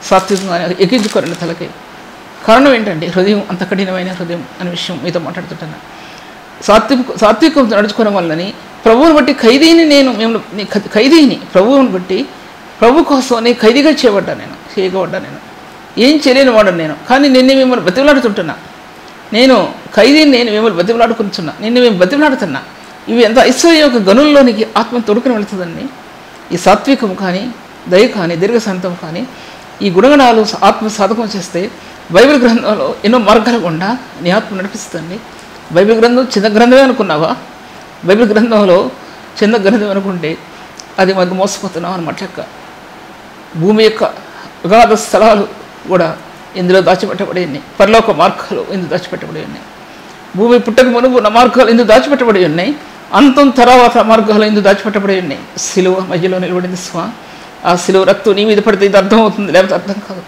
సాత్వికం కానీ ఎక్కించుకోరండి తలకి. కారణం ఏంటంటే హృదయం అంత కఠినమైన హృదయం అనే విషయం మీతో మాట్లాడుతుంటాను. సాత్వికం నడుచుకోవడం వల్లని ప్రభువుని బట్టి ఖైదీని ప్రభువుని బట్టి ప్రభు కోసం నేను ఖైదీగా చేయబడ్డా నేను ఏం చేయలేని వాడను నేను. కానీ నిన్ను మిమ్మల్ని బతిమలాడుతుంటున్నా. నేను ఖైదీని, నేను మిమ్మల్ని బతిమలాడుకుంటున్నా, మేము బతిమలాడుతున్నా. ఇవి ఎంత ఐశ్వర్య యొక్క గనుల్లోనికి ఆత్మ తొడుకుని వెళుతుందండి. ఈ సాత్వికం కానీ, దయ కానీ, దీర్ఘశాంతం కానీ, ఈ గుణగణాలు ఆత్మ సాధకం చేస్తే బైబిల్ గ్రంథంలో ఎన్నో మార్గాల గుండా నీ ఆత్మ నడిపిస్తుంది. బైబిల్ గ్రంథం చిన్న గ్రంథమే అనుకున్నావా? బైబిల్ గ్రంథంలో చిన్న గ్రంథం అనుకుంటే అది మనకు మోసపోతున్నాం అన్నమాట. లెక్క భూమి యొక్క అగాధ స్థలాలు కూడా ఇందులో దాచిపెట్టబడి ఉన్నాయి. పరలోక మార్గాలు ఇందులో దాచిపెట్టబడి ఉన్నాయి. భూమి పుట్టక మునుపు ఉన్న మార్గాలు ఇందులో దాచిపెట్టబడి ఉన్నాయి. అంతం తర్వాత మార్గాలు ఇందులో దాచిపెట్టబడి ఉన్నాయి. సిలువ మధ్యలో నిలబడింది. ఆ సిలువ రక్తం నీ మీద పడితే ఇది అర్థమవుతుంది, లేకపోతే అర్థం కాదు.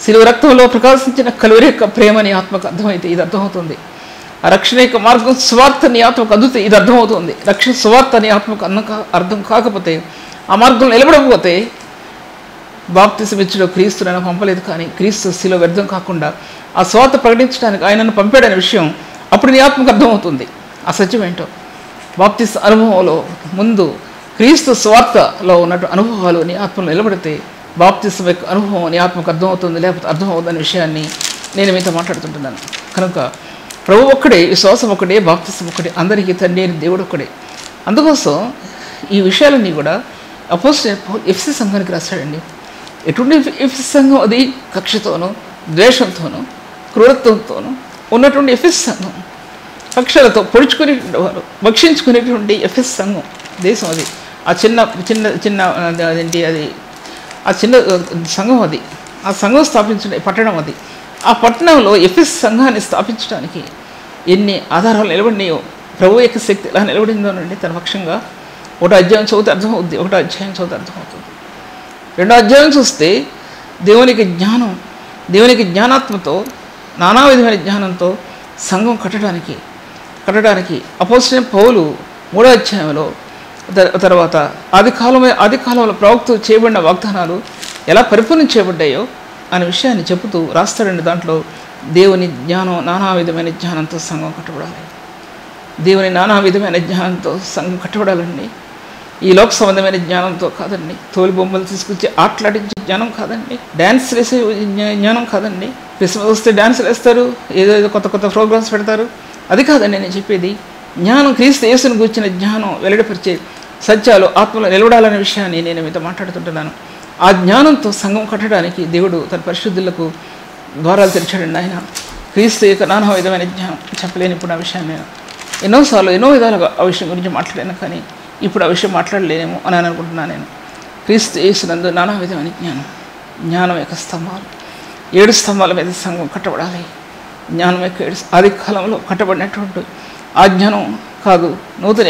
సిలువ రక్తంలో ప్రకాశించిన కలువరి యొక్క ప్రేమని ఆత్మకు అర్థమైతే ఇది అర్థమవుతుంది. ఆ రక్షణ యొక్క మార్గం స్వార్థ నీ ఆత్మకు అందుతే ఇది అర్థమవుతుంది. రక్షణ స్వార్థ నీ ఆత్మకు అర్థం కాకపోతే, ఆ మార్గం నిలబడకపోతే, బాప్తిసం ఇచ్చడం క్రీస్తు నన్ను పంపలేదు, కానీ క్రీస్తు శిలువ వ్యర్థం కాకుండా ఆ స్వార్థ ప్రకటించడానికి ఆయనను పంపాడనే విషయం అప్పుడు నీ ఆత్మకు అర్థమవుతుంది. ఆ సత్యం ఏంటో బాప్తిస్ అనుభవంలో ముందు క్రీస్తు స్వార్థలో ఉన్నట్టు అనుభవాలు నీ ఆత్మలో నిలబడితే బాప్తిసం యొక్క అనుభవం నీ ఆత్మకు అర్థమవుతుంది, లేకపోతే అర్థమవుతుందనే విషయాన్ని నేను మీతో మాట్లాడుతుంటున్నాను. కనుక ప్రభు ఒక్కడే, విశ్వాసం ఒక్కడే, బాప్తిసం ఒక్కడే, అందరికీ తండ్రి అయిన దేవుడు ఒక్కడే. అందుకోసం ఈ విషయాలన్నీ కూడా అపోస్తలుడైన పౌలు ఎఫెసీ సంఘానికి రాశాడండి. ఎటువంటి ఎఫెసీ సంఘం? అది కక్షతోనూ, ద్వేషంతోనూ, క్రూరత్వంతోనూ ఉన్నటువంటి ఎఫెసీ సంఘం. కక్షలతో పొడుచుకునేవారు, భక్షించుకునేటువంటి ఎఫెసీ సంఘం దేశం. అది ఆ చిన్న అదేంటి అది ఆ చిన్న సంఘం. అది ఆ సంఘం స్థాపించిన పట్టణం. అది ఆ పట్టణంలో ఎఫెసీ సంఘాన్ని స్థాపించడానికి ఎన్ని ఆధారాలు నిలబడినాయో, ప్రభు యొక్క శక్తి ఎలా నిలబడిందోనండి తన పక్షంగా. ఒకటో అధ్యాయం చదివితే అర్థమవుద్ది, ఒకటో అధ్యాయం చదివితే అర్థమవుతుంది. రెండో అధ్యాయం చూస్తే దేవునికి జ్ఞానాత్మతో నానా విధమైన జ్ఞానంతో సంఘం కట్టడానికి అపోస్తలుడైన పౌలు 3వ అధ్యాయంలో తర్వాత ఆది కాలంలో ప్రవక్త చేయబడిన వాగ్దానాలు ఎలా పరిపూర్ణం చేయబడ్డాయో అనే విషయాన్ని చెబుతూ రాస్తాడండి. దాంట్లో దేవుని జ్ఞానం, నానా విధమైన జ్ఞానంతో సంఘం కట్టబడాలి. దేవుని నానా విధమైన జ్ఞానంతో సంఘం కట్టబడాలండి. ఈ లోక సంబంధమైన జ్ఞానంతో కాదండి, తోలి బొమ్మలు తీసుకొచ్చి ఆటలాడించే జ్ఞానం కాదండి, డ్యాన్స్ వేసే జ్ఞానం కాదండి. క్రిస్మస్ వస్తే డ్యాన్సులు వేస్తారు, ఏదో కొత్త ప్రోగ్రామ్స్ పెడతారు, అది కాదండి నేను చెప్పేది. జ్ఞానం క్రీస్తు యేసును గూర్చిన జ్ఞానం వెల్లడిపరిచే సత్యాలు ఆత్మలో నిలబడాలనే విషయాన్ని నేను మీతో మాట్లాడుతుంటున్నాను. ఆ జ్ఞానంతో సంఘం కట్టడానికి దేవుడు తన పరిశుద్ధులకు ద్వారాలు తెరిచాడండి. ఆయన క్రీస్తు యొక్క నానా విధమైన జ్ఞానం చెప్పలేని ఇప్పుడు ఆ విషయాన్ని నేను ఎన్నోసార్లు ఎన్నో విధాలుగా ఆ విషయం గురించి మాట్లాడాను, కానీ ఇప్పుడు ఆ విషయం మాట్లాడలేనేమో అని అనుకుంటున్నాను. నేను క్రీస్తు యేసునందు నానా విధమైన జ్ఞానం యొక్క స్తంభాలు, 7 స్తంభాల మీద సంఘం కట్టబడాలి. జ్ఞానం యొక్క ఆది కాలంలో కట్టబడినటువంటి ఆ జ్ఞానం కాదు, నూతన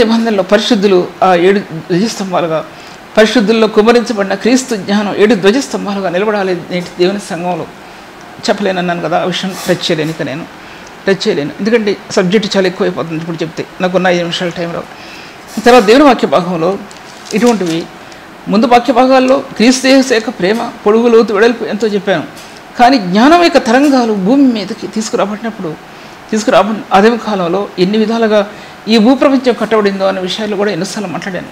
నిబంధనలో పరిశుద్ధులు ఆ 7 ధ్వజస్తంభాలుగా, పరిశుద్ధుల్లో కుమరించబడిన క్రీస్తు జ్ఞానం 7 ధ్వజస్తంభాలుగా నిలబడాలి నేటి దేవుని సంఘంలో. చెప్పలేనన్నాను కదా, ఆ విషయం టచ్ చేయలేను ఎందుకంటే సబ్జెక్టు చాలా ఎక్కువైపోతుంది ఇప్పుడు చెప్తే, నాకున్న 5 నిమిషాల టైంలో. తర్వాత దేవుని వాక్య భాగంలో ఇటువంటివి ముందు వాక్య భాగాల్లో క్రీస్తు యేసు యొక్క ప్రేమ, పొడుగు, లోతు, వెడల్పు ఎంతో చెప్పాను. కానీ జ్ఞానం యొక్క తరంగాలు భూమి మీదకి తీసుకురాబడిన ఆదిమ కాలంలో ఎన్ని విధాలుగా ఈ భూప్రపంచం కట్టబడిందో అనే విషయాలు కూడా ఎన్నోసార్లు మాట్లాడాను.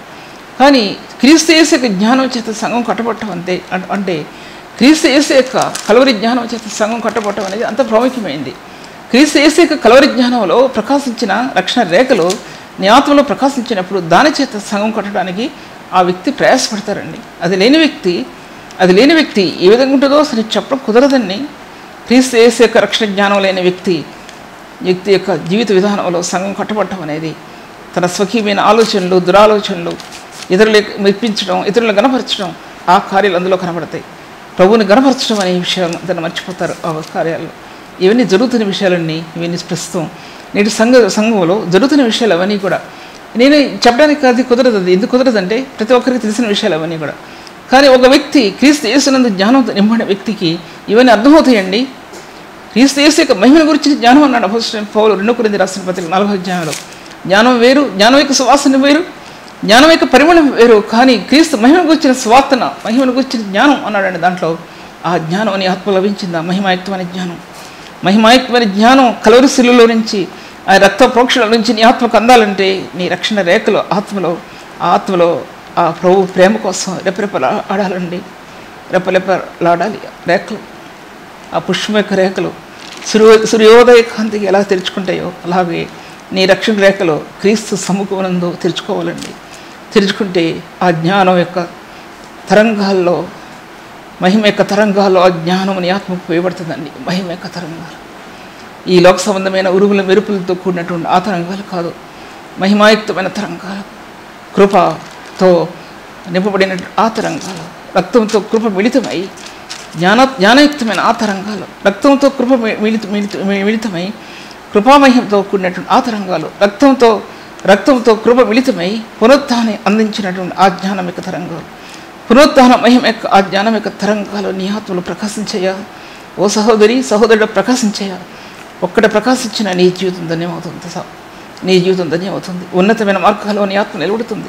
కానీ క్రీస్తు యేసు యొక్క జ్ఞానం చేత సంఘం కట్టబడటం అంటే క్రీస్తు యేసు యొక్క కలవరి జ్ఞానం చేత సంఘం కట్టబడటం అనేది అంత ప్రాముఖ్యమైంది. క్రీస్తు యేసు యొక్క కలవరి జ్ఞానంలో ప్రకాశించిన రక్షణ రేఖలు నీ ఆత్మలో ప్రకాశించినప్పుడు దాని చేత సంఘం కట్టడానికి ఆ వ్యక్తి ప్రయాసపడతారండి. అది లేని వ్యక్తి ఏ విధంగా ఉంటుందో అసలు చెప్పడం కుదరదండి. క్రీస్తు యేసు యొక్క రక్షణ జ్ఞానం లేని వ్యక్తి యొక్క జీవిత విధానంలో సంఘం కట్టబడటం అనేది తన స్వకీయమైన ఆలోచనలు, దురాలోచనలు, ఇతరులకు మెప్పించడం, ఇతరులను గణపరచడం, ఆ కార్యాలు అందులో కనబడతాయి. ప్రభువుని గణపరచడం అనే విషయాలు దాన్ని మర్చిపోతారు ఆ కార్యాల్లో. ఇవన్నీ జరుగుతున్న విషయాలన్నీ, ఇవన్నీ ప్రస్తుతం నేటి సంఘంలో జరుగుతున్న విషయాలు అవన్నీ కూడా నేను చెప్పడానికి అది కుదరదు. అది ఎందుకు కుదరదంటే ప్రతి ఒక్కరికి తెలిసిన విషయాలు అవన్నీ కూడా. కానీ ఒక వ్యక్తి క్రీస్తు యేసునందు జ్ఞానంతో నింపడిన వ్యక్తికి ఇవన్నీ అర్థమవుతాయండి. క్రీస్తు యేసు యొక్క మహిమను గురించి జ్ఞానం అన్నాడు అపోస్తలుడైన పౌలు 2 కొరింథీ రాసిన పత్రిక 4వ అధ్యాయంలో. జ్ఞానం వేరు, జ్ఞానం యొక్క సువాసన వేరు, జ్ఞానం యొక్క పరిమళం వేరు. కానీ క్రీస్తు మహిమను గురించిన స్వార్థన, మహిమను గురించిన జ్ఞానం అన్నాడండి. దాంట్లో ఆ జ్ఞానం నీ ఆత్మ లభించిందా? మహిమాయుక్తమైన జ్ఞానం కలవరి శిలువలో నుంచి, ఆ రక్త ప్రోక్షణల నుంచి నీ ఆత్మకు అందాలంటే నీ రక్షణ రేఖలు ఆత్మలో ఆ ప్రభు ప్రేమ కోసం రెపరెపలాడాలండి. రెపరెపలాడాలి రేఖలు, ఆ పుష్పం యొక్క రేఖలు సూర్యోదయ కాంతికి ఎలా తెరుచుకుంటాయో అలాగే నీ రక్షణ రేఖలో క్రీస్తు సముఖమునందు తెరుచుకోవాలండి. తెరుచుకుంటే ఆ జ్ఞానం యొక్క తరంగాల్లో, మహిమ యొక్క తరంగాల్లో ఆ జ్ఞానం నీ ఆత్మకు పోయబడుతుందండి. మహిమ యొక్క తరంగాలు ఈ లోక సంబంధమైన ఉరుముల మెరుపులతో కూడినటువంటి ఆ తరంగాలు కాదు, మహిమాయుక్తమైన తరంగాలు, కృపతో నింపబడిన ఆ తరంగాలు, రక్తంతో కృప మిళితమై జ్ఞానయుక్తమైన ఆ తరంగాలు, రక్తంతో కృప మిళితమై కృపామహిమతో కూడినటువంటి ఆ తరంగాలు, రక్తంతో కృప మిళితమై పునరుత్థానాన్ని అందించినటువంటి ఆ జ్ఞానం యొక్క తరంగాలు, పునరుత్థాన మహిమ యొక్క ఆ జ్ఞానం యొక్క తరంగాలు నీ ఆత్మలు ప్రకాశించయ్యా. ఓ సహోదరుడు ప్రకాశించయ్యా. ఒక్కడ ప్రకాశించిన నీ జీవితం ధన్యమవుతుంది. ఉన్నతమైన మార్గాల్లో నీ ఆత్మ నిలబడుతుంది.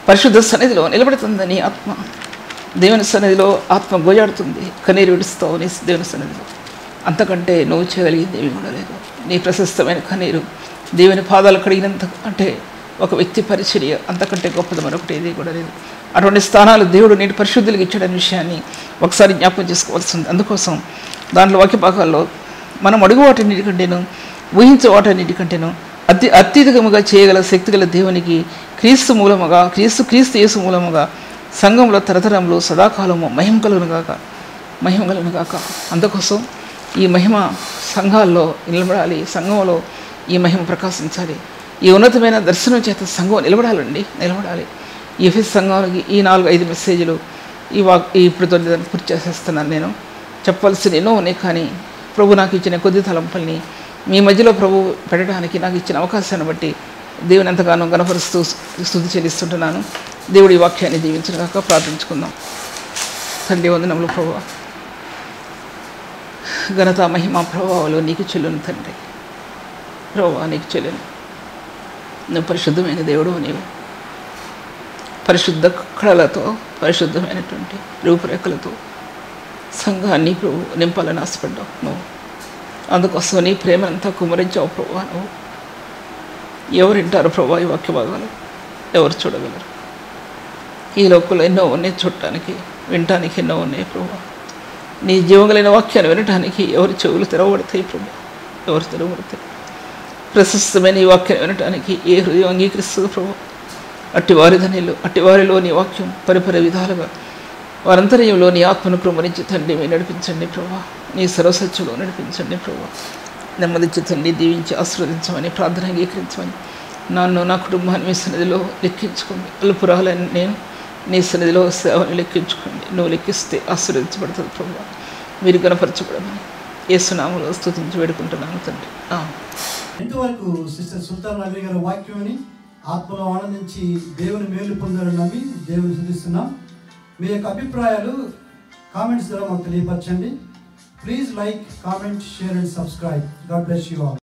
పరిశుద్ధ సన్నిధిలో నిలబడుతుంది నీ ఆత్మ. దేవుని సన్నిధిలో ఆత్మ గోజాడుతుంది. కన్నీరు విడుస్తావు నీ దేవుని సన్నిధిలో. అంతకంటే నువ్వు చేయగలిగింది ఏమీ కూడా లేదు. నీ ప్రశస్తమైన కన్నీరు దేవుని పాదాలు కడిగినంత అంటే ఒక వ్యక్తి పరిచర్య, అంతకంటే గొప్పది మరొకటి ఏది కూడా లేదు. అటువంటి స్థానాలు దేవుడు నేటి పరిశుద్ధులకు ఇచ్చాడనే విషయాన్ని ఒకసారి జ్ఞాపకం చేసుకోవాల్సింది. అందుకోసం దాంట్లో వాక్య భాగాల్లో మనం అడుగు వాటన్నిటికంటేను, ఊహించే వాటన్నిటికంటేను అత్యధికముగా చేయగల శక్తి గల దేవునికి క్రీస్తు యేసు మూలముగా సంఘంలో తరతరములు సదాకాలము మహిమ కలుగును గాక. అందుకోసం ఈ మహిమ సంఘాల్లో నిలబడాలి. సంఘంలో ఈ మహిమ ప్రకాశించాలి. ఈ ఉన్నతమైన దర్శనం చేత సంఘం నిలబడాలి. ఈ ఎఫెసు సంఘాలకి ఈ 4-5 మెసేజ్లు ఇప్పుడు పూర్తి చేసేస్తున్నాను. నేను చెప్పవలసిన ఎన్నో ఉన్నాయి, కానీ ప్రభు నాకు ఇచ్చిన కొద్ది తలంపుల్ని మీ మధ్యలో ప్రభు పెట్టడానికి నాకు ఇచ్చిన అవకాశాన్ని బట్టి దేవుని ఎంతగానో గణపరుస్తూ స్తుతి చెల్లిస్తుంటున్నాను. దేవుడి వాక్యాన్ని దీవించగాక ప్రార్థించుకుందాం. తండ్రి వందనములు ప్రభువా, ఘనత మహిమ ప్రభావాలు నీకు చెల్లును తండ్రి. ప్రభావ నీకు చెల్లును. నువ్వు పరిశుద్ధమైన దేవుడు. నీవు పరిశుద్ధ కళలతో పరిశుద్ధమైనటువంటి రూపురేఖలతో సంఘాన్ని ప్రభు నింపాలని ఆశపడ్డావు. నువ్వు అందుకోసం నీ ప్రేమనంతా కుమరించావు ప్రభా. నువ్వు ఎవరు వింటారు ప్రభా ఈ వాక్య భాగాలు? ఎవరు చూడగలరు? ఈ లోకంలో ఎన్నో ఉన్నాయి, చూడటానికి వినటానికి ఎన్నో ఉన్నాయి ప్రభా. నీ జీవగలిగిన వాక్యాన్ని వినటానికి ఎవరి చెవులు తెరవబడతాయి ప్రభా? ఎవరు తెరవబడతాయి? ప్రశస్తమైన ఈ వాక్యాన్ని వినటానికి ఏ హృదయం అంగీకరిస్తుంది ప్రభా? అట్టివారిలో నీ వాక్యం పరిపర విధాలుగా వారంతర్యంలో నీ ఆత్మను ప్రమరించి తండ్రి మీరు నడిపించండి ప్రభా. నీ సర్వసత్యంలో నడిపించండి ప్రభా. నెమ్మదించి తండ్రి దీవించి ఆశీర్వదించమని ప్రార్థన అంగీకరించమని నన్ను నా కుటుంబాన్ని మీ సన్నిధిలో లెక్కించుకోండి. అల్పురాలని నేను నీ సన్నిధిలో సేవని లెక్కించుకోండి. నువ్వు లెక్కిస్తే ఆశీర్వదించబడుతుంది ప్రభా. మీరు గణపరచబడమని యేసునామములో స్తుతించి వేడుకుంటున్నాను తండ్రి. ఇంతవరకు సిస్టర్ సుల్తాన్ నవీన్ గారి వాక్యాన్ని ఆత్మలో ఆనందించి దేవుని మేలు పొందాలని నమ్మి దేవుని స్తుతిస్తున్నాం. మీ యొక్క అభిప్రాయాలు కామెంట్స్ ద్వారా మాకు తెలియపరచండి. Please like, comment, share and subscribe. God bless you all.